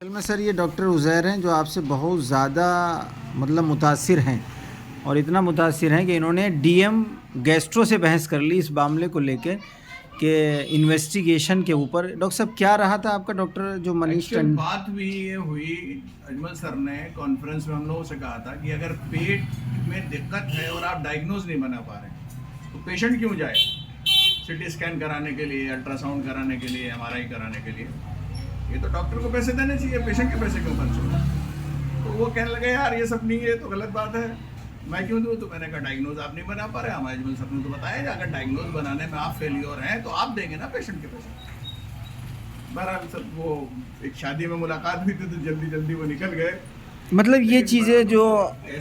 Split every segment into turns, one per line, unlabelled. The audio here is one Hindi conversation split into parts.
असल में सर ये डॉक्टर उज़ैर हैं जो आपसे बहुत ज़्यादा मतलब मुतासिर हैं और इतना मुतासिर हैं कि इन्होंने डीएम गैस्ट्रो से बहस कर ली इस मामले को लेके कि इन्वेस्टिगेशन के ऊपर। डॉक्टर साहब क्या रहा था आपका डॉक्टर जो मनीष
एक्चुअल
टंडन?
बात भी ये हुई, अजमल सर ने कॉन्फ्रेंस में हम लोगों से कहा था कि अगर पेट में दिक्कत है और आप डायग्नोज नहीं बना पा रहे तो पेशेंट क्यों जाए सिटी स्कैन कराने के लिए, अल्ट्रासाउंड कराने के लिए, एमआरआई कराने के लिए। ये तो डॉक्टर को पैसे देने चाहिए, पेशेंट के पैसे क्यों खर्च हो। तो वो कहने लगे यार ये सब नहीं है तो गलत बात है, मैं क्यों दूँ। तो मैंने कहा डायग्नोज आप नहीं बना पा रहे, हमारे अजमल सर ने तो बताया अगर डायग्नोज बनाने में आप फेलियर हैं तो आप देंगे ना पेशेंट के पैसे। बहरहाल सब वो एक शादी में मुलाकात हुई थी तो जल्दी जल्दी वो निकल गए।
मतलब ये चीज़ें जो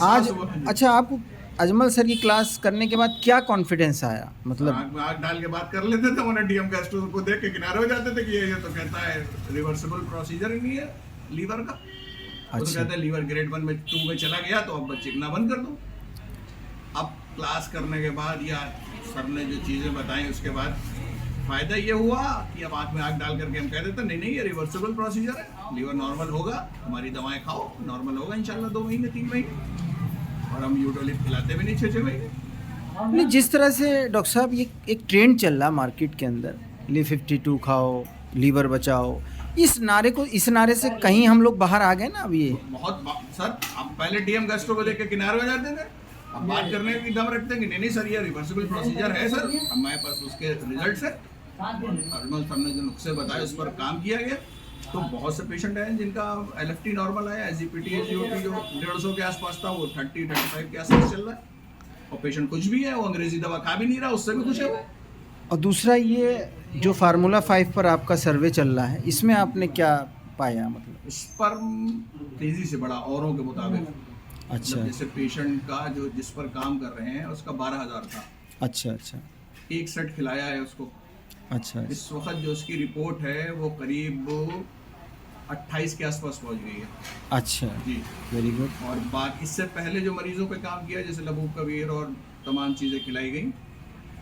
आज
हुआ।
अच्छा आपको अजमल सर की क्लास करने के बाद क्या कॉन्फिडेंस आया? मतलब
आग में आग डाल के बात कर लेते थे, उन्हें डीएम गैस्ट्रो को देख के किनारे हो जाते थे कि ये तो कहता है रिवर्सिबल प्रोसीजर ही नहीं है लीवर का। वो तो
अच्छा।
कहता है लीवर ग्रेड 1 में 2 में चला गया तो अब चिकना बंद कर दो। अब क्लास करने के बाद या सर ने जो चीज़ें बताई उसके बाद फायदा ये हुआ कि अब आँख में आग डाल करके हम कह देते नहीं नहीं ये रिवर्सिबल प्रोसीजर है, लीवर नॉर्मल होगा, हमारी दवाएं खाओ नॉर्मल होगा इंशाल्लाह 2 महीने 3 महीने। और हम यूटोलिप खिलाते भी नहीं 6 महीने।
नहीं, जिस तरह से डॉक्टर साहब ये एक ट्रेंड चल रहा मार्केट के अंदर, ली 52 खाओ लीवर बचाओ, इस नारे से कहीं हम लोग बाहर आ गए ना। अब ये
सर आप पहले डीएम गैस्ट्रो को देख के किनारे हो जाते थे, अब बात करने की दम रखते हैं कि नहीं नहीं सर ये रिवर्सिबल प्रोसीजर है सर, हमारे पास उसके रिजल्ट्स है। अजमल सर ने जो नुस्खे बताए उस पर काम किया गया। तो बहुत से पेशेंट हैं जिनका एलएफटी नॉर्मल आया, एसजीपीटी एसजीओटी जो 150 के आसपास था वो 30-35 के आसपास चल रहा है। और पेशेंट कुछ भी है, वो अंग्रेजी दवा खा भी नहीं रहा, उससे भी कुछ है वो।
और दूसरा ये जो फार्मूला 5 पर आपका सर्वे चल रहा है, इसमें आपने क्या पाया? मतलब
स्पर्म तेजी से बढ़ा औरों के मुताबिक।
अच्छा
मतलब जैसे पेशेंट का जो जिस पर काम कर रहे हैं उसका 12,000 था,
अच्छा अच्छा
एक सेट खिलाया है उसको।
अच्छा
इस वक्त जो उसकी रिपोर्ट है वो करीब 28 के आसपास पहुंच गई है।
अच्छा
जी
वेरी गुड।
और बाकी इससे पहले जो मरीजों पे काम किया जैसे लबूब कबीर और तमाम चीज़ें खिलाई गई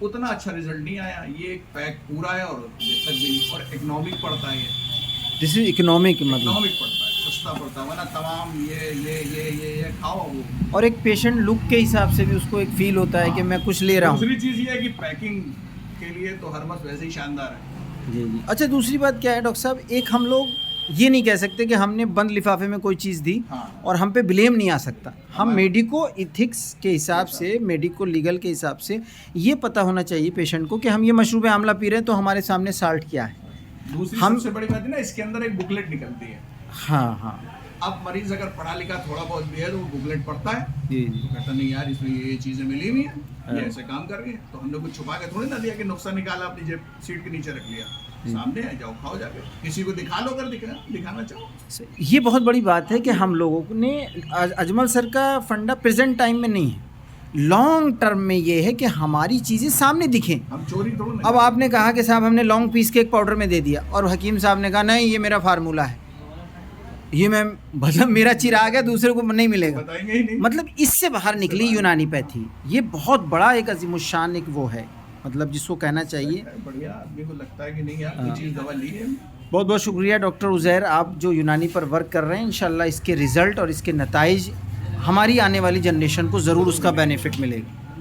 उतना अच्छा रिजल्ट नहीं आया। ये एक पैक पूरा है और तक भी नहीं, और इकोनॉमिक पड़ता है, ये
दिस इज इकोनॉमिक मतलब।
इकोनॉमिक पड़ता है, सस्ता पड़ता है, वरना तमाम ये खाओ वो।
और एक पेशेंट लुक के हिसाब से भी उसको एक फील होता है कि मैं कुछ ले रहा हूँ।
दूसरी चीज़ ये है कि पैकिंग के लिए तो हरमस वैसे ही शानदार है।
जी जी। अच्छा दूसरी बात क्या है डॉक्टर साहब, एक हम लोग ये नहीं कह सकते कि हमने बंद लिफाफे में कोई चीज़ दी
हाँ।
और हम पे ब्लेम नहीं आ सकता। हम
हमारे-
मेडिको इथिक्स के हिसाब से, मेडिको लीगल के हिसाब से ये पता होना चाहिए पेशेंट को कि हम ये मशरूब आंवला पी रहे हैं तो हमारे सामने साल्ट क्या है।
दूसरी
हम-
सबसे बड़ी बात है ना, इसके अंदर एक बुकलेट निकलती है।
हाँ हाँ
अब मरीज अगर पढ़ा लिखा थोड़ा बहुत भी है तो वो बुकलेट पढ़ता है,
जी जी।
तो कहता नहीं यार इसमें ये चीज़ें मिली हुई हैं, ये
हाँ।
ऐसे काम कर रही है। तो हमने कुछ छुपा के थोड़ी ना दिया कि नुस्खा निकाला अपनी जेब सीट के नीचे रख लिया, सामने है जाओ खाओ जाके, किसी को दिखा लो अगर दिखाना चाहो।
ये बहुत बड़ी बात है कि हम लोगों ने अजमल सर का फंडा प्रेजेंट टाइम में नहीं है, लॉन्ग टर्म में ये है कि हमारी चीज़ें सामने दिखें।
हम चोरी थोड़ा ना।
अब आपने कहा कि साहब हमने लॉन्ग पीस के एक पाउडर में दे दिया और हकीम साहब ने कहा नहीं ये मेरा फार्मूला है, ये मैं मतलब मेरा चिराग है दूसरे को नहीं मिलेगा।
बताएंगे ही नहीं।
मतलब इससे बाहर निकली यूनानी पैथी, ये बहुत बड़ा एक अजीमुशान एक वो है, मतलब जिसको कहना चाहिए।
बढ़िया आदमी को लगता है कि नहीं यार कोई चीज़ दवा ली है।
बहुत बहुत शुक्रिया डॉक्टर उज़ैर, आप जो यूनानी पर वर्क कर रहे हैं, इंशाल्लाह इसके रिज़ल्ट और इसके नताइज हमारी आने वाली जनरेशन को ज़रूर उसका बेनिफिट मिलेगा।